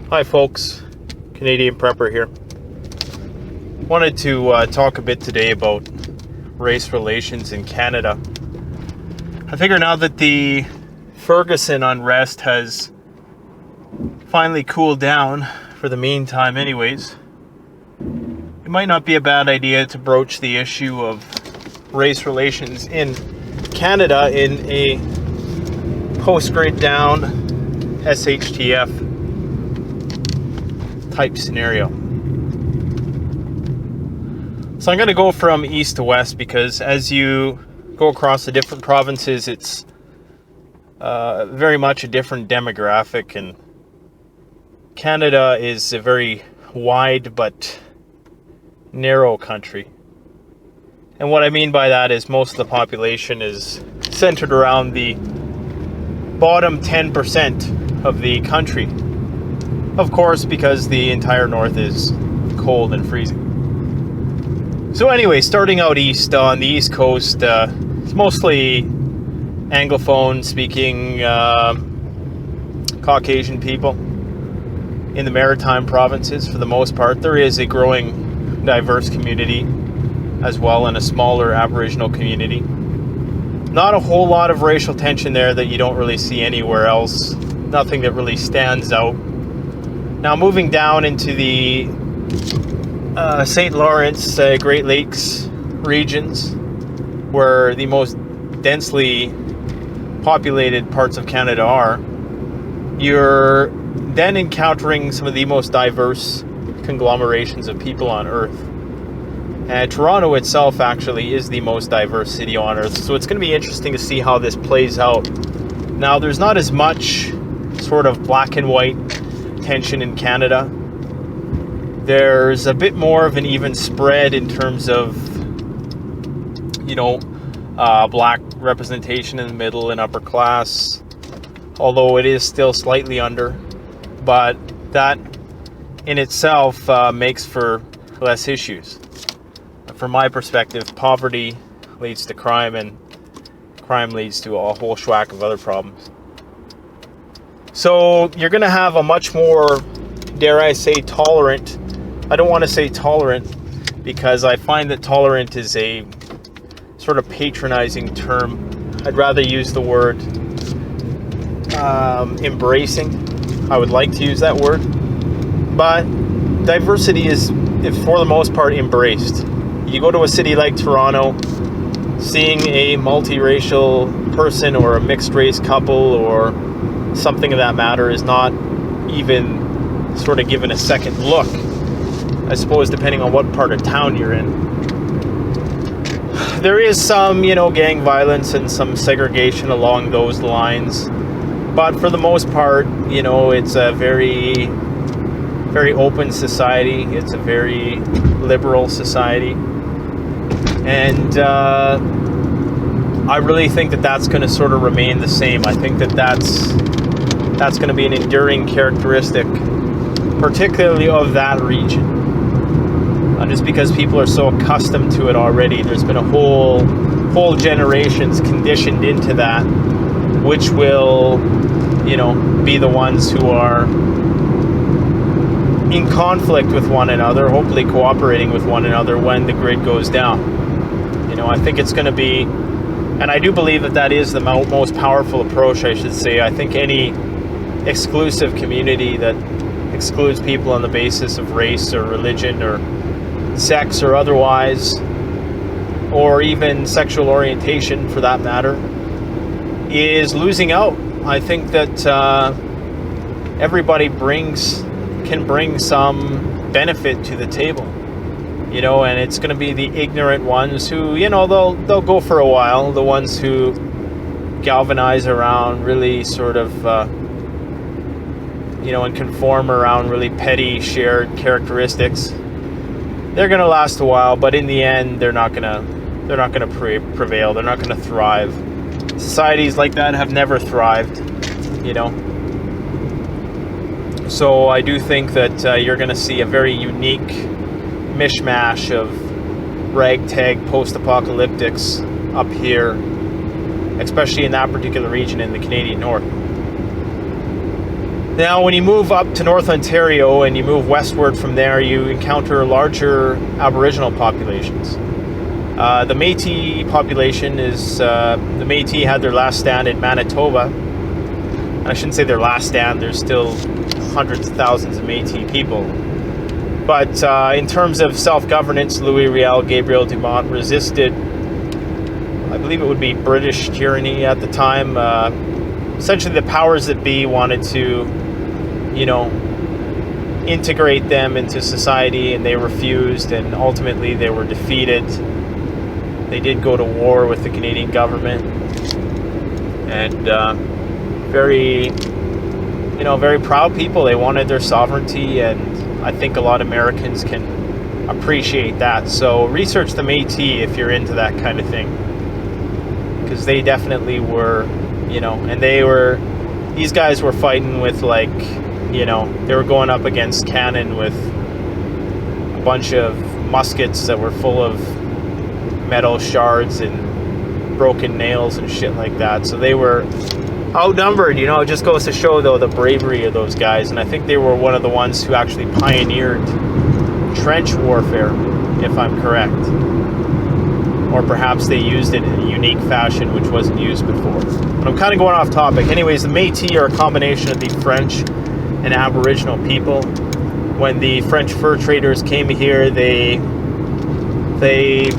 Hi folks, Canadian Prepper here. Wanted to talk a bit today about race relations in Canada. I figure now that the Ferguson unrest has finally cooled down, for the meantime anyways, it might not be a bad idea to broach the issue of race relations in Canada in a post-grid down SHTF type scenario. So I'm going to go from east to west because as you go across the different provinces, it's very much a different demographic, and Canada is a very wide but narrow country. And what I mean by that is most of the population is centered around the bottom 10% of the country. Of course, because the entire north is cold and freezing. So anyway, starting out east on the east coast, it's mostly Anglophone speaking Caucasian people in the maritime provinces for the most part. There is a growing diverse community as well, and a smaller Aboriginal community. Not a whole lot of racial tension there that you don't really see anywhere else. Nothing that really stands out. Now moving down into the St. Lawrence, Great Lakes regions, where the most densely populated parts of Canada are, you're then encountering some of the most diverse conglomerations of people on Earth. And Toronto itself actually is the most diverse city on Earth, so it's going to be interesting to see how this plays out. Now, there's not as much sort of black and white tension in Canada. There's a bit more of an even spread in terms of, black representation in the middle and upper class, although it is still slightly under. But that in itself makes for less issues. From my perspective, poverty leads to crime, and crime leads to a whole schwack of other problems. So you're going to have a much more, dare I say, tolerant. I don't want to say tolerant because I find that tolerant is a sort of patronizing term. I'd rather use the word embracing. I would like to use that word. But diversity is, for the most part, embraced. You go to a city like Toronto, seeing a multiracial person or a mixed race couple or something of that matter is not even sort of given a second look, I suppose, depending on what part of town you're in. There is some, gang violence and some segregation along those lines, but for the most part, it's a very, very open society. It's a very liberal society. And I really think that that's going to sort of remain the same. I think that that's going to be an enduring characteristic, particularly of that region. Just because people are so accustomed to it already. There's been a whole generations conditioned into that, which will, be the ones who are in conflict with one another, hopefully cooperating with one another when the grid goes down. I think it's going to be, and I do believe that is the most powerful approach, I should say. I think any exclusive community that excludes people on the basis of race or religion or sex or otherwise, or even sexual orientation for that matter, is losing out. I think that everybody can bring some benefit to the table. And it's going to be the ignorant ones who, they'll go for a while. The ones who galvanize around really sort of, and conform around really petty shared characteristics. They're going to last a while, but in the end, they're not going to prevail. They're not going to thrive. Societies like that have never thrived, So I do think that you're going to see a very unique mishmash of ragtag post-apocalyptics up here, especially in that particular region in the Canadian North. Now, when you move up to North Ontario and you move westward from there, you encounter larger Aboriginal populations. The Métis population is, the Métis had their last stand in Manitoba. I shouldn't say their last stand, there's still hundreds of thousands of Métis people. But in terms of self-governance, Louis Riel, Gabriel Dumont resisted, I believe it would be British tyranny at the time. Essentially the powers that be wanted to, integrate them into society, and they refused, and ultimately they were defeated. They did go to war with the Canadian government, and very proud people. They wanted their sovereignty, and I think a lot of Americans can appreciate that. So research the Métis if you're into that kind of thing, because they definitely were, and these guys were fighting with they were going up against cannon with a bunch of muskets that were full of metal shards and broken nails and shit like that. So they were outnumbered. It just goes to show, though, the bravery of those guys. And I think they were one of the ones who actually pioneered trench warfare, if I'm correct. Or perhaps they used it in a unique fashion which wasn't used before. But I'm kind of going off topic. Anyways, the Métis are a combination of the French and Aboriginal people. When the French fur traders came here, they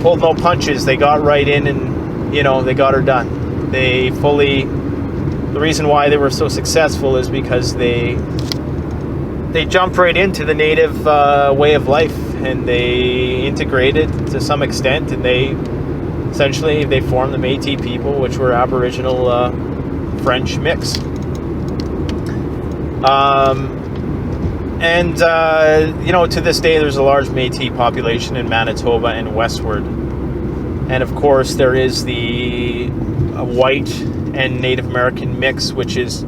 pulled no punches. They got right in and, they got her done. The reason why they were so successful is because they jumped right into the native way of life, and they integrated to some extent, and they formed the Métis people, which were Aboriginal French mix. To this day, there's a large Métis population in Manitoba and westward. And of course, there is the white and Native American mix, which is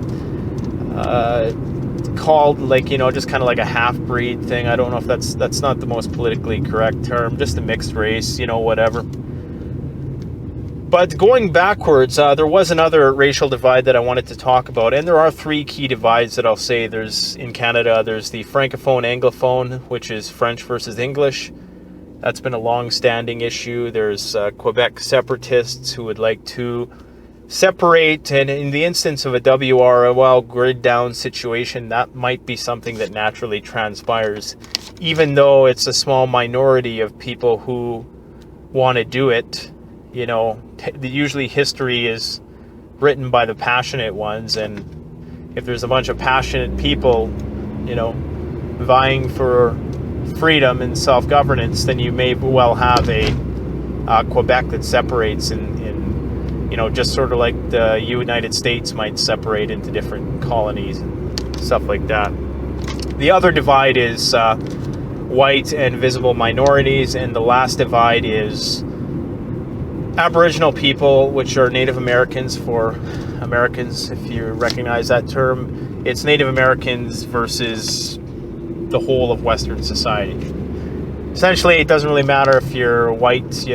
called just kind of like a half-breed thing. I don't know if that's not the most politically correct term, just a mixed race, whatever. But going backwards, there was another racial divide that I wanted to talk about, and there are three key divides that I'll say. In Canada, there's the Francophone-Anglophone, which is French versus English. That's been a long-standing issue. There's Quebec separatists who would like to separate, and in the instance of a WROL grid-down situation, that might be something that naturally transpires, even though it's a small minority of people who want to do it. Usually history is written by the passionate ones, and if there's a bunch of passionate people, vying for freedom and self-governance, then you may well have a Quebec that separates in just sort of like the United States might separate into different colonies and stuff like that. The other divide is white and visible minorities, and the last divide is Aboriginal people, which are Native Americans for Americans, if you recognize that term. It's Native Americans versus the whole of Western society. Essentially, it doesn't really matter if you're white,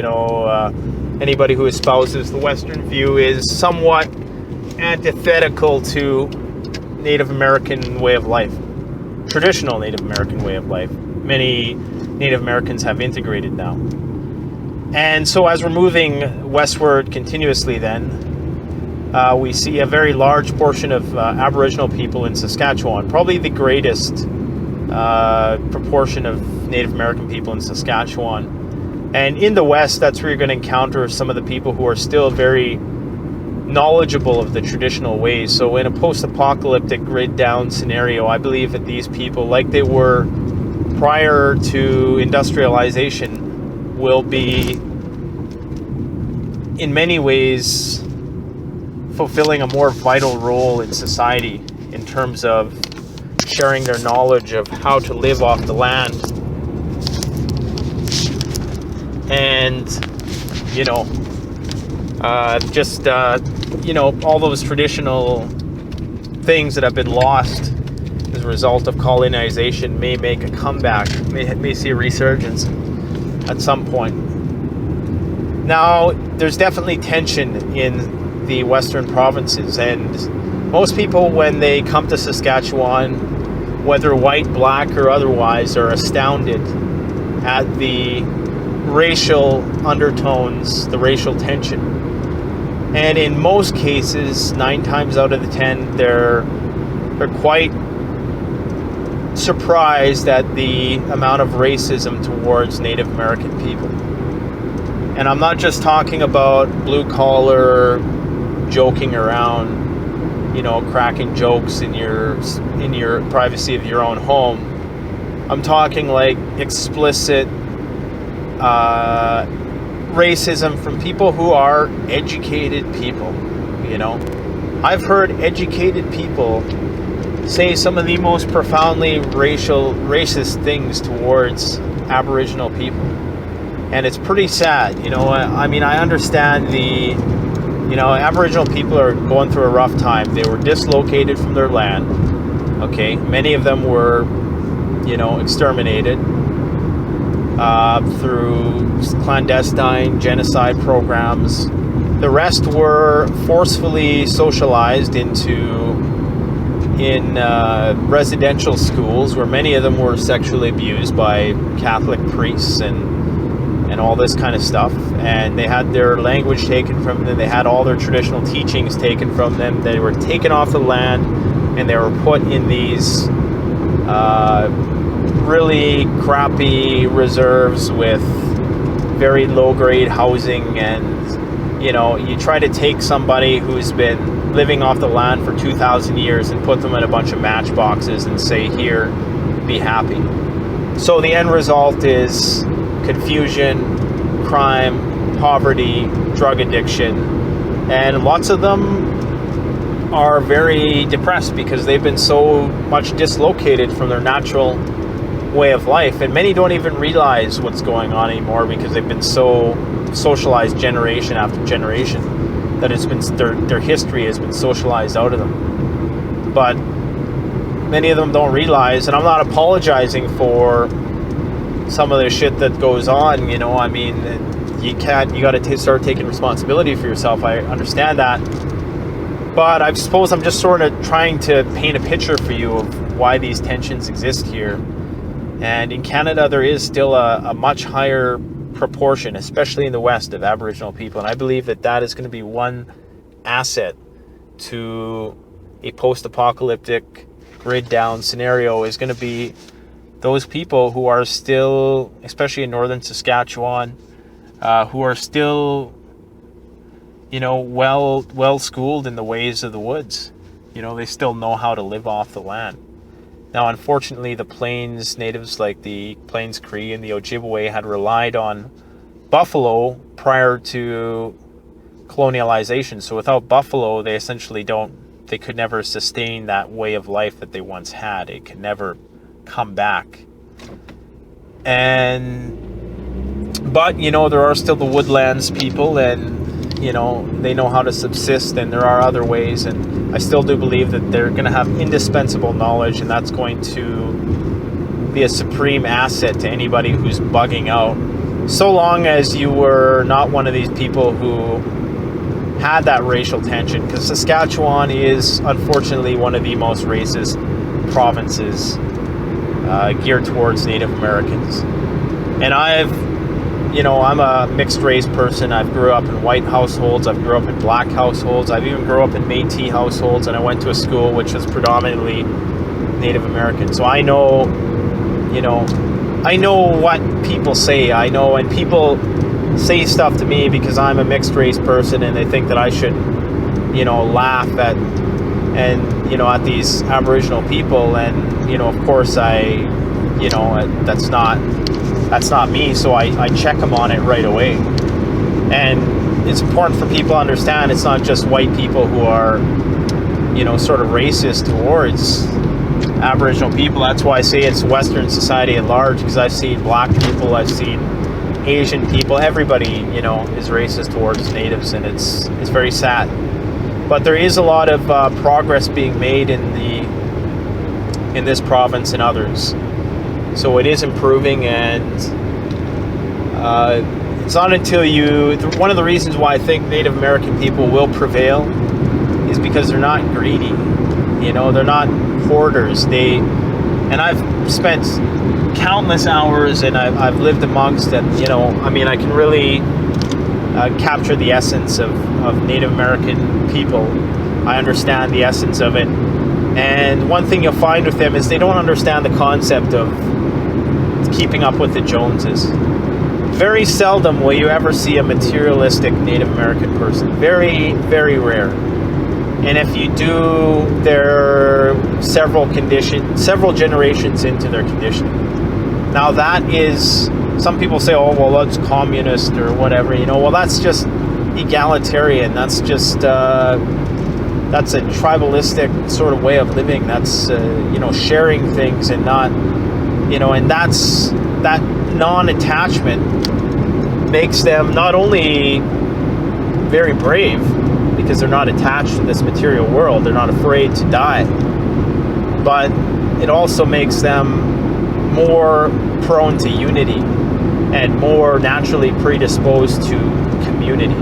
anybody who espouses the Western view is somewhat antithetical to Native American way of life, traditional Native American way of life. Many Native Americans have integrated now. And so as we're moving westward continuously then, we see a very large portion of Aboriginal people in Saskatchewan, probably the greatest proportion of Native American people in Saskatchewan. And in the West, that's where you're going to encounter some of the people who are still very knowledgeable of the traditional ways. So in a post-apocalyptic grid-down scenario, I believe that these people, like they were prior to industrialization, will be in many ways fulfilling a more vital role in society in terms of sharing their knowledge of how to live off the land. And all those traditional things that have been lost as a result of colonization may make a comeback, may see a resurgence at some point. Now, there's definitely tension in the Western provinces, and Most people, when they come to Saskatchewan, whether white, black, or otherwise, are astounded at the racial undertones, the racial tension. And in most cases, 9 times out of the 10, they're quite surprised at the amount of racism towards Native American people. And I'm not just talking about blue collar joking around, cracking jokes in your privacy of your own home. I'm talking like explicit racism from people who are educated people. I've heard educated people say some of the most profoundly racist things towards Aboriginal people, and it's pretty sad. I understand Aboriginal people are going through a rough time. They were dislocated from their land. Okay, many of them were, exterminated through clandestine genocide programs. The rest were forcefully socialized in residential schools, where many of them were sexually abused by Catholic priests and all this kind of stuff. And they had their language taken from them. They had all their traditional teachings taken from them. They were taken off the land, and they were put in these really crappy reserves with very low-grade housing. And you try to take somebody who's been living off the land for 2,000 years and put them in a bunch of matchboxes and say, here, be happy. So the end result is confusion, crime, poverty, drug addiction, and lots of them are very depressed because they've been so much dislocated from their natural way of life, and many don't even realize what's going on anymore because they've been so socialized generation after generation that it's been their history has been socialized out of them. But many of them don't realize, and I'm not apologizing for some of the shit that goes on. You got to start taking responsibility for yourself. I understand that, but I suppose I'm just sort of trying to paint a picture for you of why these tensions exist here. And in Canada, there is still a much higher proportion, especially in the West, of Aboriginal people. And I believe that is going to be one asset to a post-apocalyptic grid down scenario, is going to be those people who are still, especially in northern Saskatchewan, who are still, well schooled in the ways of the woods. They still know how to live off the land. Now, unfortunately, the Plains natives, like the Plains Cree and the Ojibwe, had relied on buffalo prior to colonialization. So without buffalo, they essentially could never sustain that way of life that they once had. It could never come back. But there are still the woodlands people, and they know how to subsist, and there are other ways, and I still do believe that they're going to have indispensable knowledge, and that's going to be a supreme asset to anybody who's bugging out, so long as you were not one of these people who had that racial tension, because Saskatchewan is unfortunately one of the most racist provinces geared towards Native Americans. And I'm a mixed race person. I've grew up in white households. I've grew up in black households. I've even grew up in Métis households, and I went to a school which was predominantly Native American. So I know what people say. I know when people say stuff to me because I'm a mixed race person, and they think that I should, laugh at these Aboriginal people, and of course that's not me, so I check them on it right away. And it's important for people to understand it's not just white people who are, sort of racist towards Aboriginal people. That's why I say it's Western society at large, because I've seen black people, I've seen Asian people, everybody, is racist towards natives, and it's very sad. But there is a lot of progress being made in this province and others. So it is improving, and it's not until one of the reasons why I think Native American people will prevail is because they're not greedy. You know, they're not hoarders. And I've spent countless hours, and I've lived amongst, and you know, I mean, I can really capture the essence of Native American people. I understand the essence of it. And one thing you'll find with them is they don't understand the concept of keeping up with the Joneses. Very seldom will you ever see a materialistic Native American person. Very, very rare. And if you do, they're several generations into their conditioning. Now that is, some people say, oh, well, that's communist or whatever. You know, well, that's just egalitarian. That's just, that's a tribalistic sort of way of living. That's, you know, sharing things and not, you know, and that non-attachment makes them not only very brave, because they're not attached to this material world, they're not afraid to die, but it also makes them more prone to unity and more naturally predisposed to community.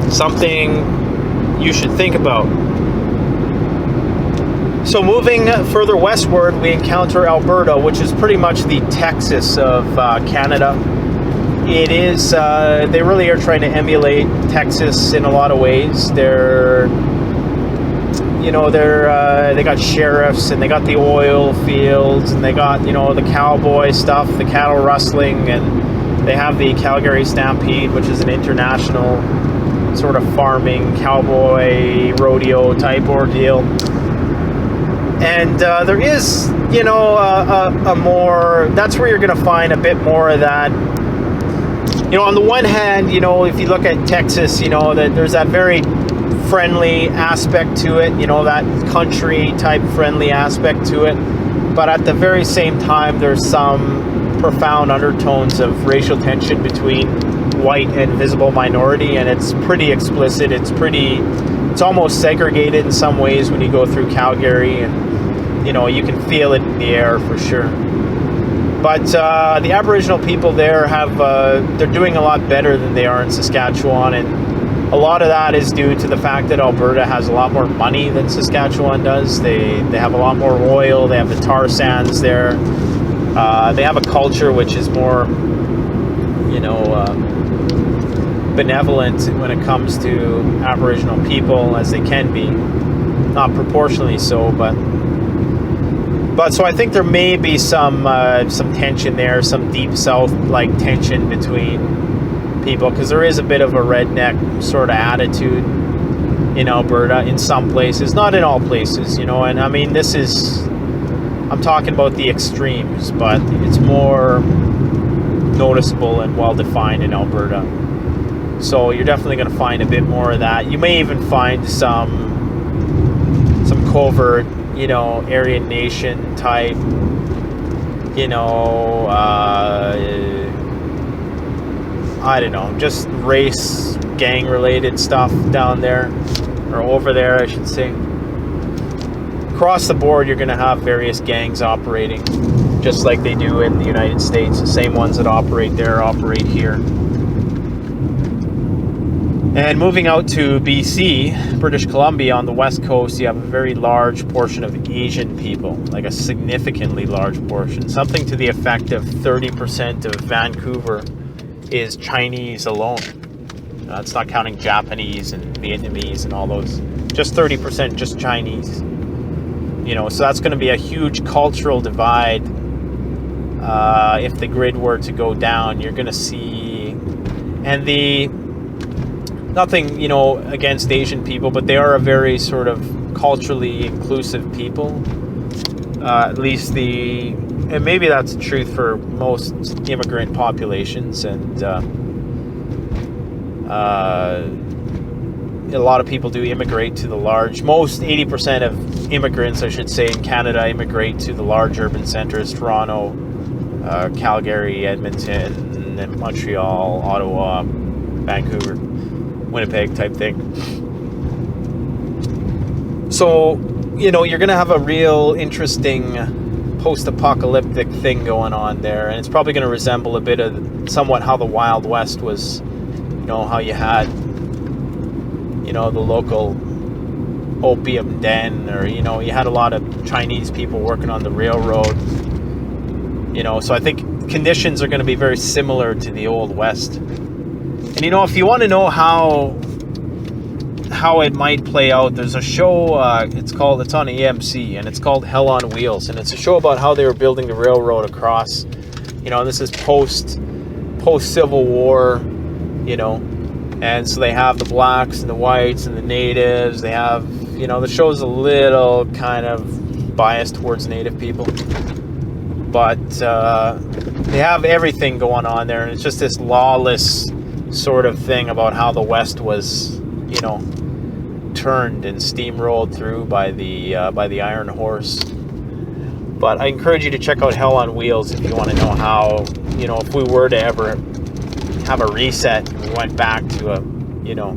Something you should think about. So moving further westward, we encounter Alberta, which is pretty much the Texas of Canada. It is, they really are trying to emulate Texas in a lot of ways. They're, you know, they got sheriffs, and they got the oil fields, and they got, you know, the cowboy stuff, the cattle rustling, and they have the Calgary Stampede, which is an international sort of farming cowboy rodeo type ordeal. And there is, you know, a more, that's where you're going to find a bit more of that. You know, on the one hand, you know, if you look at Texas, you know, that there's that very friendly aspect to it, you know, that country type friendly aspect to it. But at the very same time, there's some profound undertones of racial tension between white and visible minority, and it's pretty explicit. It's almost segregated in some ways when you go through Calgary, and, you know, you can feel it in the air for sure. But the Aboriginal people there they're doing a lot better than they are in Saskatchewan, and a lot of that is due to the fact that Alberta has a lot more money than Saskatchewan does. They have a lot more oil. They have the tar sands there. They have a culture which is more, you know, benevolent when it comes to Aboriginal people, as they can be. Not proportionally so, but so I think there may be some tension there, some deep south like tension between people, because there is a bit of a redneck sort of attitude in Alberta in some places, not in all places, you know. And I mean, I'm talking about the extremes, but it's more noticeable and well defined in Alberta. So you're definitely going to find a bit more of that. You may even find some covert, you know, Aryan Nation type, you know, I don't know, just race, gang related stuff down there, or over there, I should say. Across the board, you're going to have various gangs operating, just like they do in the United States. The same ones that operate there operate here. And moving out to BC, British Columbia, on the west coast, you have a very large portion of Asian people, like a significantly large portion. Something to the effect of 30% of Vancouver is Chinese alone. That's not counting Japanese and Vietnamese and all those. Just 30% just Chinese. You know, so that's going to be a huge cultural divide. If the grid were to go down, you're going to see, and nothing, you know, against Asian people, but they are a very sort of culturally inclusive people. At least and maybe that's the truth for most immigrant populations, and a lot of people do immigrate to most 80% of immigrants, I should say, in Canada immigrate to the large urban centers, Toronto, Calgary, Edmonton, and Montreal, Ottawa, Vancouver, Winnipeg type thing. So, you know, you're going to have a real interesting post-apocalyptic thing going on there, and it's probably going to resemble a bit of somewhat how the Wild West was, you know, how you had you know, the local opium den, or, you know, you had a lot of Chinese people working on the railroad, you know, so I think conditions are going to be very similar to the Old West. And, you know, if you want to know how it might play out, there's a show, it's on AMC, and it's called Hell on Wheels, and it's a show about how they were building the railroad across, you know, this is post Civil War, you know, and so they have the blacks and the whites and the natives. They have, you know, the show's a little kind of biased towards native people, but they have everything going on there, and it's just this lawless sort of thing about how the West was, you know, turned and steamrolled through by the Iron Horse. But I encourage you to check out Hell on Wheels if you want to know how, you know, if we were to ever have a reset and we went back to a, you know,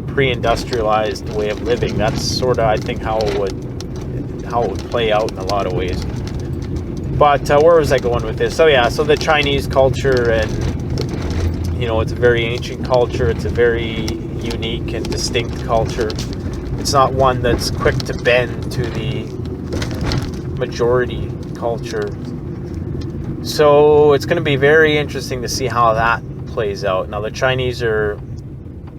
pre-industrialized way of living. That's sort of, I think, how it would play out in a lot of ways. But where was I going with this? So yeah, so the Chinese culture, and, you know, it's a very ancient culture. It's a very unique and distinct culture. It's not one that's quick to bend to the majority culture. So it's going to be very interesting to see how that plays out. Now, the Chinese are,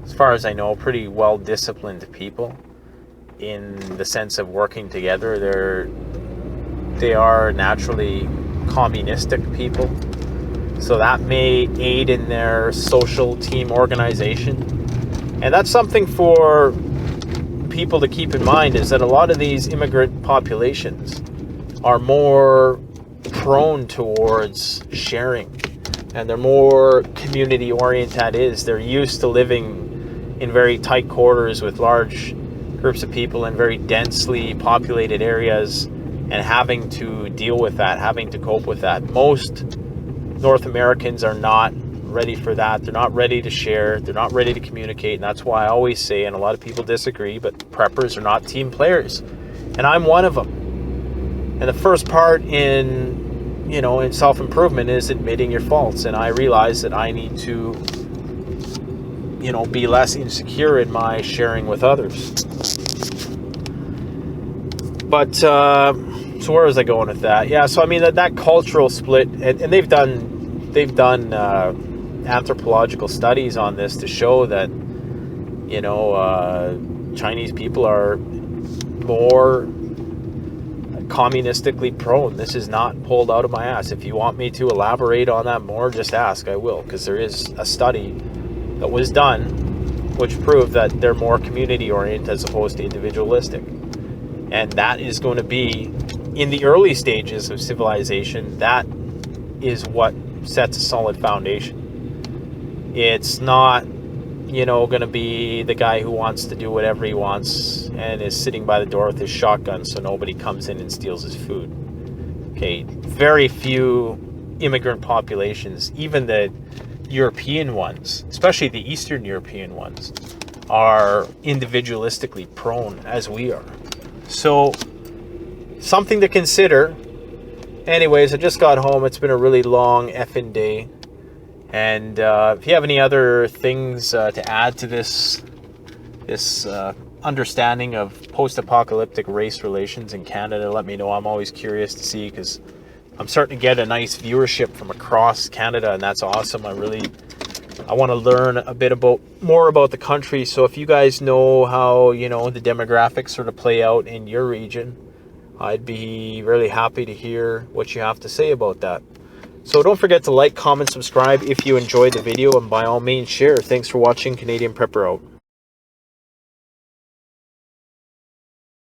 as far as I know, pretty well-disciplined people in the sense of working together. They are naturally communistic people, so that may aid in their social team organization. And that's something for people to keep in mind, is that a lot of these immigrant populations are more prone towards sharing, and they're more community oriented. They're used to living in very tight quarters with large groups of people in very densely populated areas, and having to deal with that, having to cope with that. Most North Americans are not ready for that. They're not ready to share. They're not ready to communicate. And that's why I always say, and a lot of people disagree, but preppers are not team players. And I'm one of them. And the first part in, you know, in self-improvement is admitting your faults. And I realize that I need to, you know, be less insecure in my sharing with others. But, so where was I going with that? Yeah, so I mean, that cultural split, and they've done anthropological studies on this to show that, you know, Chinese people are more communistically prone. This is not pulled out of my ass. If you want me to elaborate on that more, just ask. I will, because there is a study that was done which proved that they're more community oriented as opposed to individualistic. And that is going to be, in the early stages of civilization, that is what sets a solid foundation. It's not, you know, going to be the guy who wants to do whatever he wants and is sitting by the door with his shotgun so nobody comes in and steals his food. Okay, very few immigrant populations, even the European ones, especially the Eastern European ones, are individualistically prone as we are. So, something to consider. Anyways, I just got home. It's been a really long effing day. And if you have any other things to add to this understanding of post-apocalyptic race relations in Canada, let me know. I'm always curious to see, because I'm starting to get a nice viewership from across Canada, and that's awesome. I want to learn a bit more about the country. So if you guys know how, you know, the demographics sort of play out in your region, I'd be really happy to hear what you have to say about that. So don't forget to like, comment, subscribe if you enjoyed the video, and by all means share. Thanks for watching. Canadian Prepper out.